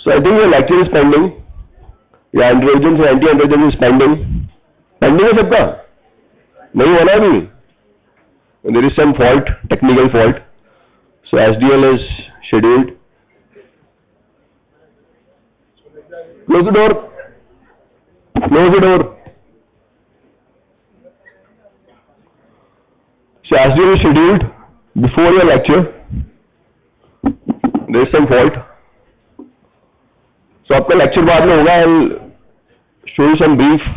So I think your lecture is pending. या androgen से anti androgen is pending. Pending है सबका, नहीं होना अभी. There is some fault, technical fault. So SDL is scheduled. Close the door, close the door. So SDL is scheduled before your lecture. There is some fault. So आपका lecture बाद में होगा. I'll show you some brief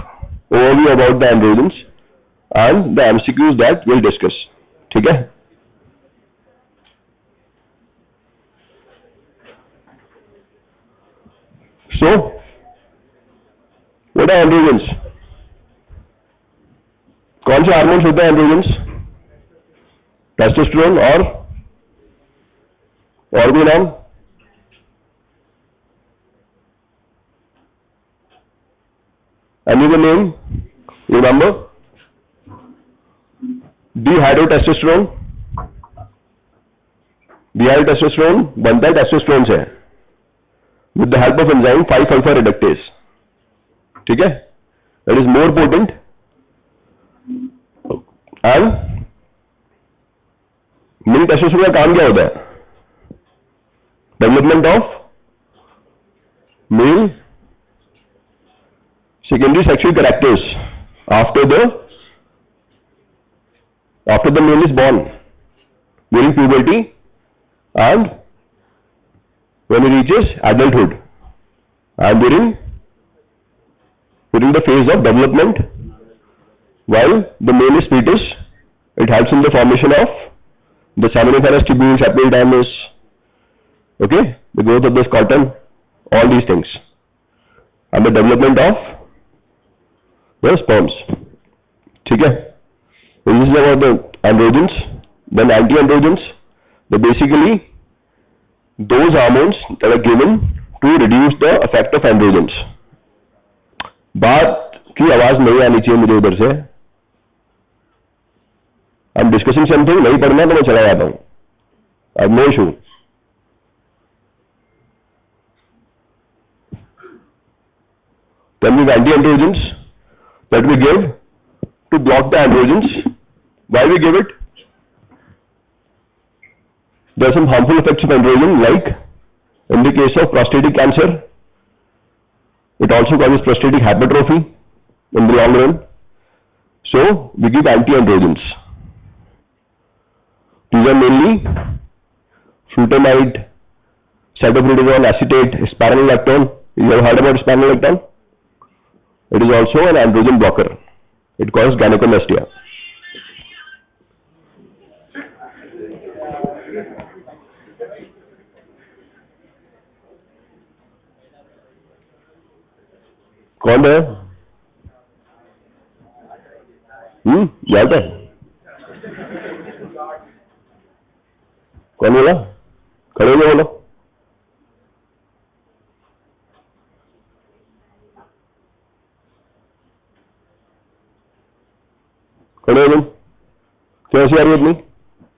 overview about the androgens and the MCQs that we'll discuss. ठीक है? So what are androgens? कौन से hormones होते हैं androgens? टेस्टोस्टेरोन और भी नाम? Any other name you remember? Dihydrotestosterone. Dihydrotestosterone बनता है टेस्टोस्टेरोन से with the help of enzyme 5-alpha reductase. ठीक है? That is more potent and milk testosterone का काम क्या होता है? Development of male secondary sexual characters after the male is born, during puberty and when he reaches adulthood, and during the phase of development while the male is fetus. It helps in the formation of the seminiferous tubules, epidermis, okay, the growth of the scrotum, all these things, and the development of the sperms. ठीक है? So this is about the androgens. Then anti-androgens, they're basically those hormones that are given to reduce the effect of androgens. बात की आवाज नहीं आनी चाहिए मुझे उधर से. I'm discussing something, नहीं पढ़ना तो मैं चला जाता हूँ. I have no issue. Then these anti-androgens that we give to block the androgens. Why we give it? There are some harmful effects of androgen, like in the case of prostatic cancer, it also causes prostatic hypertrophy in the long run. So we give anti-androgens. These are mainly flutamide, cytoprodazole acetate, spironolactone. You have heard about spironolactone? It is also an androgen blocker. It causes gynecomastia. कौन है? याद है? कौन बोला? खड़े हो बोलो. खड़े हो तुम. कैसी आ रही है अपनी?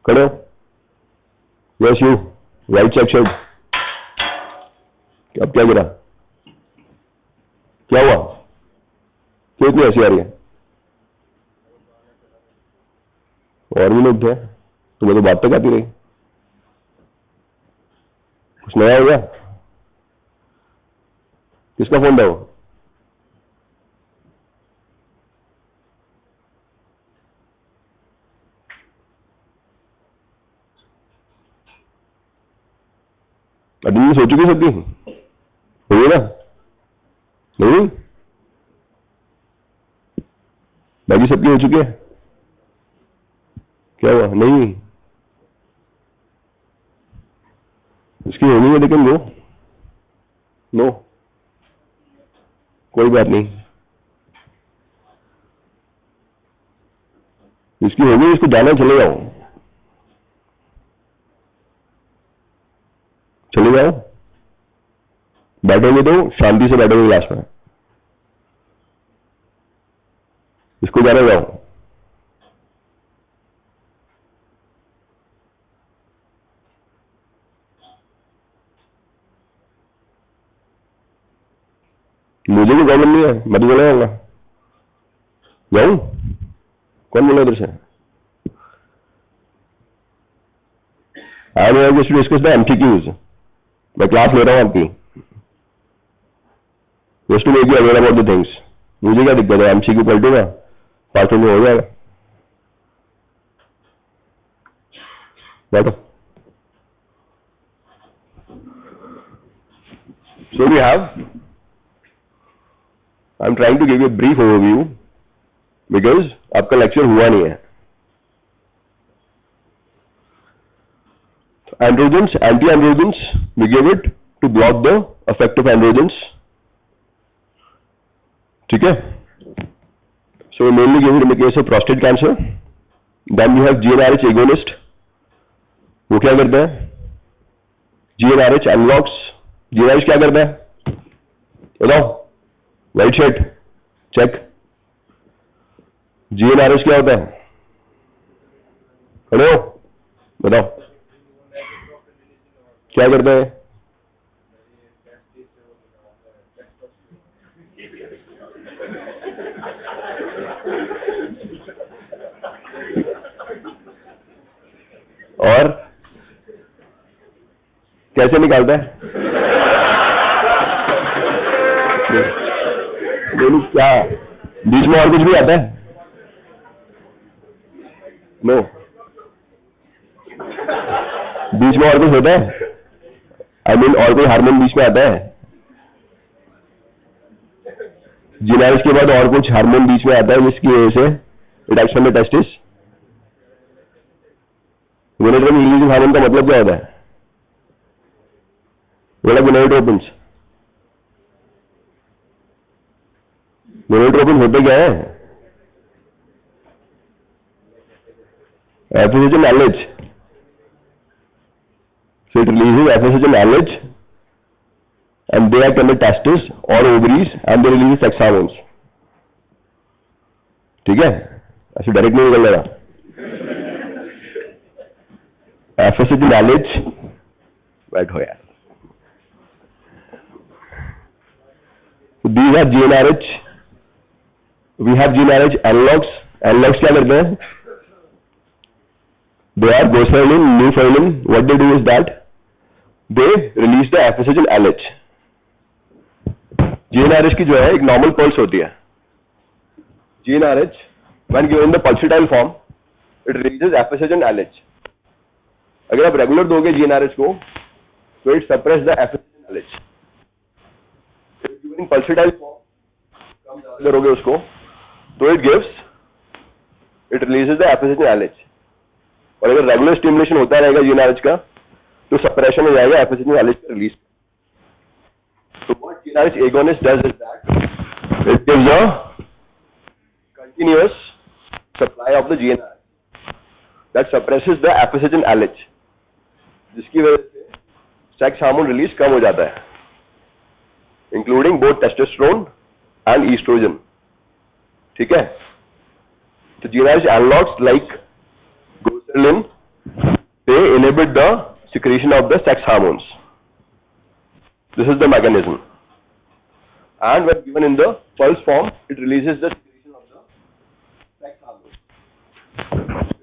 खड़े हो. Yes you. Right check shirt. अब क्या गिरा? क्या हुआ? क्यों इतनी ऐसी आ रही है? और भी लोग थे. तुम्हें तो बात तक आती रही. कुछ नया हो गया? किसका फोन था वो? अभी सो चुकी सबकी होगी ना? नहीं, बाकी सबकी हो चुकी है. क्या हुआ? नहीं, इसकी होनी है लेकिन वो नो, कोई बात नहीं. इसकी होगी, इसको जाना, चले जाओ. चले जाओ. बैठोगे तो शांति से बैठोगे क्लास में. इसको जाने जाओ. मुझे कोई प्रॉब्लम नहीं है, मैं तो चला जाऊंगा। जाऊं? कौन बोला इधर से? I am here to discuss the MCQs. मैं क्लास ले रहा हूं आपकी, just to make you aware about the things. मुझे क्या दिक्कत है, एमसीक्यू पलटूंगा, 5 मिनट में हो जाएगा। बैठो। So we have, I'm trying to give you a brief overview because आपका लेक्चर हुआ नहीं है। Androgens, anti-androgens, we give it to block the effect of androgens, ठीक है? So we mainly give it in the case of prostate cancer. Then we have GnRH agonist, वो क्या करता है? GnRH analogs, GnRH क्या करता है? बताओ, वाइट शर्ट चेक। GnRH क्या होता है? हेलो, बताओ क्या करता है? और कैसे निकालता है? क्या बीच में और कुछ भी आता है? नो, बीच में और कुछ होता है? आई मीन और कोई हार्मोन बीच में आता है? GnRH के बाद और कुछ हार्मोन बीच में आता है जिसकी वजह से it acts on the testis? Gonadotropin releasing hormone का मतलब क्या होता है? गोनेड्रोपिन्स, गोनेड्रोपिन होते क्या है? FSH and LH. So it releases FSH and LH and they act on the testes or ovaries and they release sex hormones. ठीक है, ऐसे डायरेक्ट नहीं निकल जाएगा। FSH and LH, बैठो यार। So these are GnRH. We have GnRH analogs. Analogs क्या करते हैं? They are goserelin, neuferlin. What they do is that they release the FSH and LH. GnRH की जो है एक नॉर्मल पल्स होती है। GnRH when given in the pulsatile form, it releases FSH and LH. अगर आप रेगुलर दोगे GnRH को, तो it suppress the FSH and LH. If given in pulsatile form, कम ज्यादा करोगे उसको, तो it releases the FSH and LH. और अगर रेगुलर स्टिमुलेशन होता रहेगा GnRH का, तो सप्रेशन हो जाएगा FSH and LH का release. So what GnRH agonist does is that it gives a continuous supply of the GnRH that suppresses the FSH and LH, जिसकी वजह से सेक्स हार्मोन रिलीज कम हो जाता है, including both testosterone and oestrogen. ठीक है, तो GnRH analogs like goserelin, they inhibit the secretion of the sex hormones. This is the mechanism. And when given in the pulse form, it releases the secretion of the sex hormones.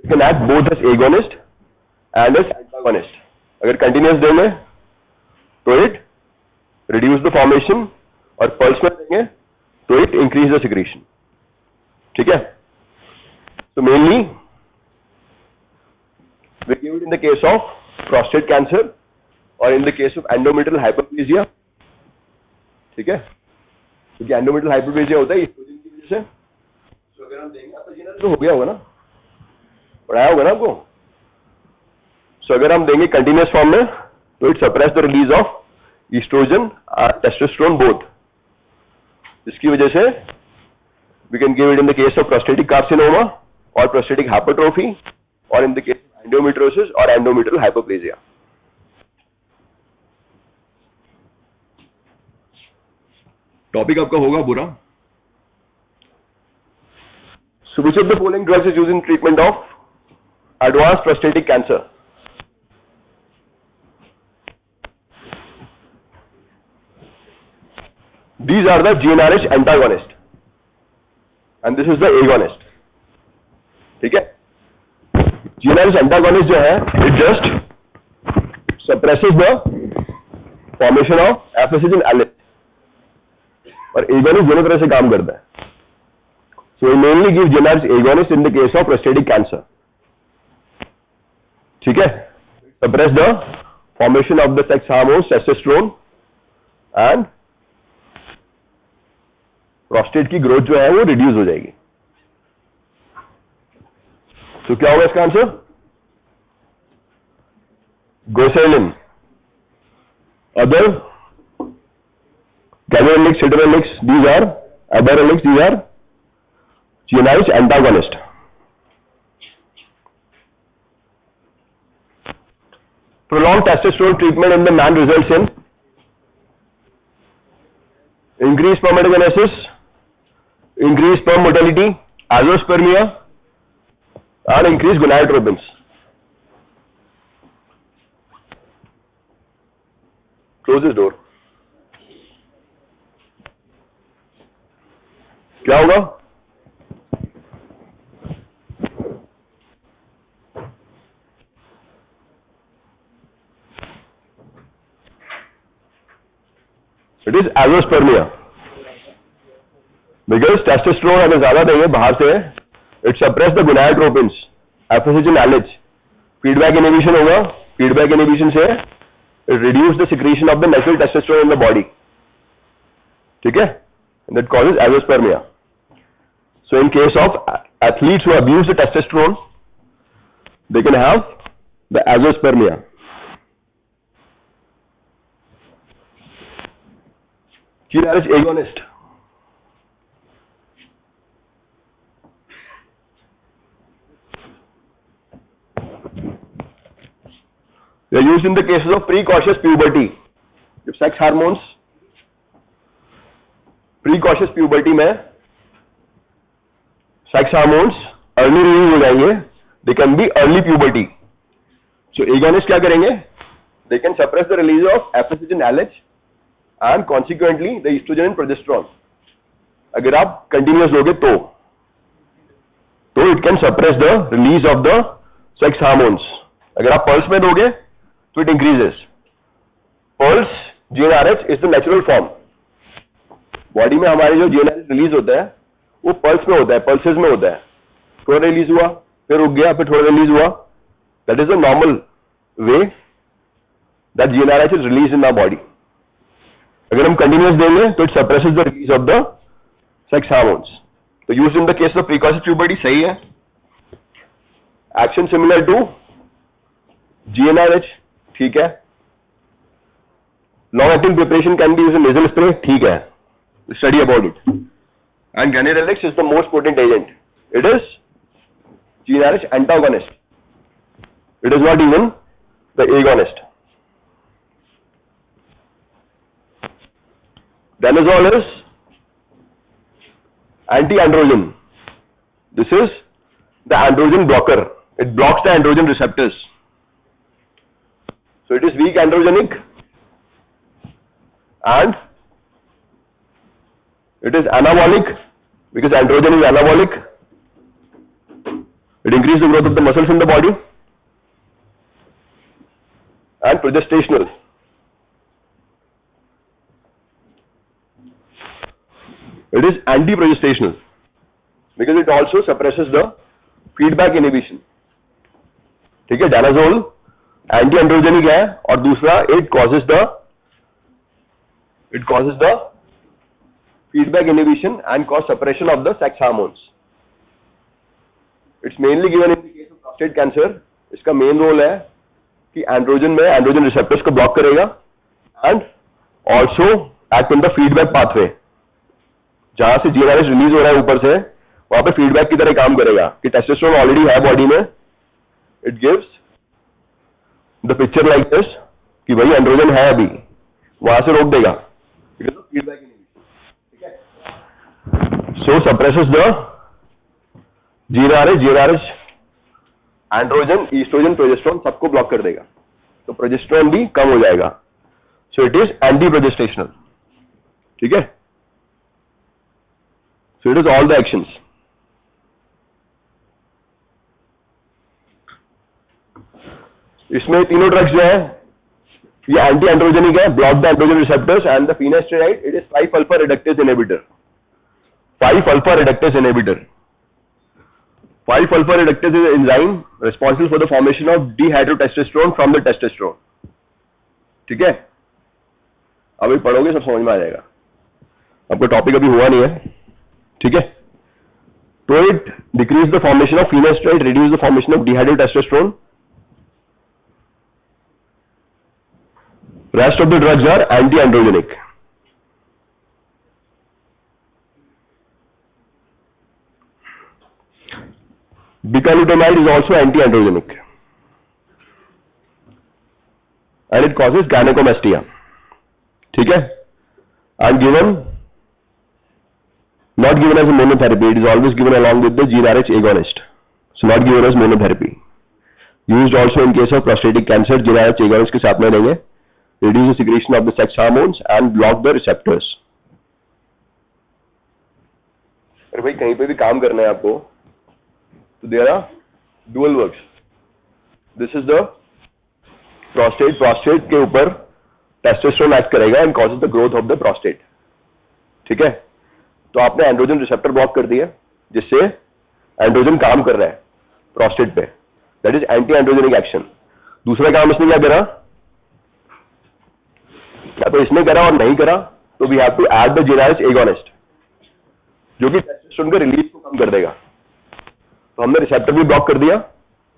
It can act both as agonist and as antagonist. अगर continuous देंगे तो it reduce the formation, और pulse में देंगे तो it increase the secretion. ठीक है, so mainly we give it in the case of prostate cancer or in the case of endometrial hyperplasia. ठीक है, क्योंकि endometrial hyperplasia होता है एस्ट्रोजन की वजह से। तो अगर हम देंगे, आपका GnRH तो हो गया होगा ना, पढ़ाया होगा ना आपको। सो अगर हम देंगे कंटिन्यूस फॉर्म में, तो it suppress the release of oestrogen और टेस्टोस्टेरोन बोथ, जिसकी वजह से we can give it in the case of prostatic carcinoma or prostatic hypertrophy or in the case of endometriosis or endometrial hyperplasia. Topic आपका होगा पूरा। So which of the following drugs is used in treatment of advanced prostatic cancer? These are the GnRH antagonist and this is the agonist. ठीक है? GnRH antagonist जो है, it just suppresses the formation of FSH in alloy. और agonist दोनों तरह से काम करता है. So we mainly give GnRH agonist in the case of prostatic cancer. ठीक है? Suppress the formation of the sex hormones testosterone and prostate की ग्रोथ जो है वो रिड्यूस हो जाएगी. तो क्या होगा इसका आंसर? गोसेलिन, अदर कैलोरिलिक्स, cetrorelix, these are aberralics, these are GnRH antagonist. Prolonged testosterone treatment in the man results in increased spermatogenesis, increased sperm motility, azoospermia, and increased gonadotropins. Close this door. क्या होगा? It is azoospermia. Because testosterone अगर ज्यादा देंगे बाहर से, it suppress the gonadotropins, FSH and LH. Feedback inhibition होगा. Feedback inhibition से it reduce the secretion of the natural testosterone in the body. ठीक है? And that causes azoospermia. So in case of athletes who abuse the testosterone, they can have the azoospermia. GnRH agonist. They are used in the cases of precautious puberty. If sex hormones, precautious puberty में sex hormones early release हो जाएंगे, they can be early puberty. So agonist क्या करेंगे? They can suppress the release of FSH and LH and consequently the estrogen and progesterone. अगर आप continuous दोगे तो it can suppress the release of the sex hormones. अगर आप pulse में दोगे तो it increases. Pulse GnRH is the natural form. Body में हमारे जो GnRH रिलीज होता है वो पल्स में होता है, पल्सेस में होता है. थोड़ा रिलीज हुआ, फिर रुक गया, फिर थोड़ा रिलीज हुआ. That is the normal way that GnRH is release in our body. अगर हम कंटिन्यूअस देंगे तो it suppresses the release of the sex hormones. तो used in the case of precocious puberty सही है. एक्शन सिमिलर टू GnRH, ठीक है. Long acting preparation can be used in nasal spray, ठीक है. Study about it. And ganirelix is the most potent agent. It is GnRH antagonist. It is not even the agonist. Danazol is anti-androgen. This is the androgen blocker. It blocks the androgen receptors. So it is weak androgenic and it is anabolic because androgen is anabolic. It increases the growth of the muscles in the body. And progestational. It is anti-progestational because it also suppresses the feedback inhibition. ठीक है, danazol anti-androgenic है और दूसरा it causes the feedback inhibition and cause suppression of the sex hormones. It's mainly given in the case of prostate cancer. इसका main role है कि androgen में androgen receptors को ब्लॉक करेगा and also act on the feedback pathway. जहां से GnRH release हो रहा है ऊपर से, वहां पे फीडबैक की तरह काम करेगा कि टेस्टोस्टेरोन ऑलरेडी है बॉडी में. It gives the picture like this कि भाई एंड्रोजन है अभी, वहां से रोक देगा बिकॉज ऑफ फीडबैक इनहिबिशन. ठीक है. So suppresses the GnRH androgen, oestrogen, progesterone सबको ब्लॉक कर देगा. तो प्रोजेस्टेरोन भी कम हो जाएगा. So it is anti progestational. ठीक है. So it is all the actions. इसमें तीनों ड्रग्स जो है ये एंटी एंड्रोजेनिक है, block the androgen receptors and the finasteride it is 5-alpha reductase inhibitor. 5-alpha reductase inhibitor. 5-alpha reductase is an enzyme responsible for the formation of dihydrotestosterone from the testosterone. ठीक है, अभी पढ़ोगे सब समझ में आ जाएगा, आपका टॉपिक अभी हुआ नहीं है. ठीक है, तो it decreases the formation of finasteride, reduce the formation of dihydrotestosterone. Rest of the drugs are anti-androgenic. Bicalutamide is also anti-androgenic and it causes gynecomastia. ठीक है, and given not given as a monotherapy, it is always given along with the GnRH agonist. So not given as monotherapy. Used also in case of prostatic cancer. GnRH agonist के साथ में देंगे. Reduce the secretion of the sex hormones and block the receptors. अरे भाई कहीं पे भी काम करना है आपको तो there are dual works. This is the prostate. Prostate के ऊपर testosterone act करेगा and causes the growth of the prostate. ठीक है, तो आपने एंड्रोजन रिसेप्टर ब्लॉक कर दिया जिससे एंड्रोजन काम कर रहा है प्रोस्टेट पे. That is anti androgenic action. दूसरा काम इसने क्या करा, या तो इसने करा और नहीं करा तो we have to add the GnRH agonist जो कि टेस्टोस्टेरोन के रिलीज को कम कर देगा. तो हमने रिसेप्टर भी ब्लॉक कर दिया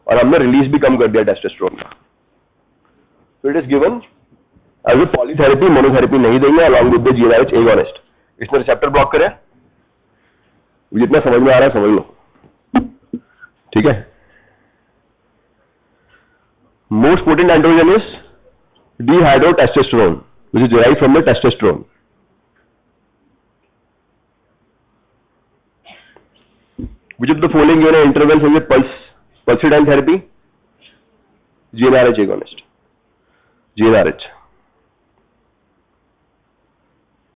और हमने रिलीज भी कम कर दिया टेस्टोस्टेरोन का. तो it is given as a polytherapy, monotherapy नहीं देंगे along with the GnRH agonist. इसने रिसेप्टर ब्लॉक करे, जितना समझ में आ रहा है समझ लो. ठीक है, most potent androgen is dihydrotestosterone which is derived from the testosterone. Which of the following given intervals is a pulsatile therapy? GnRH agonist. GnRH.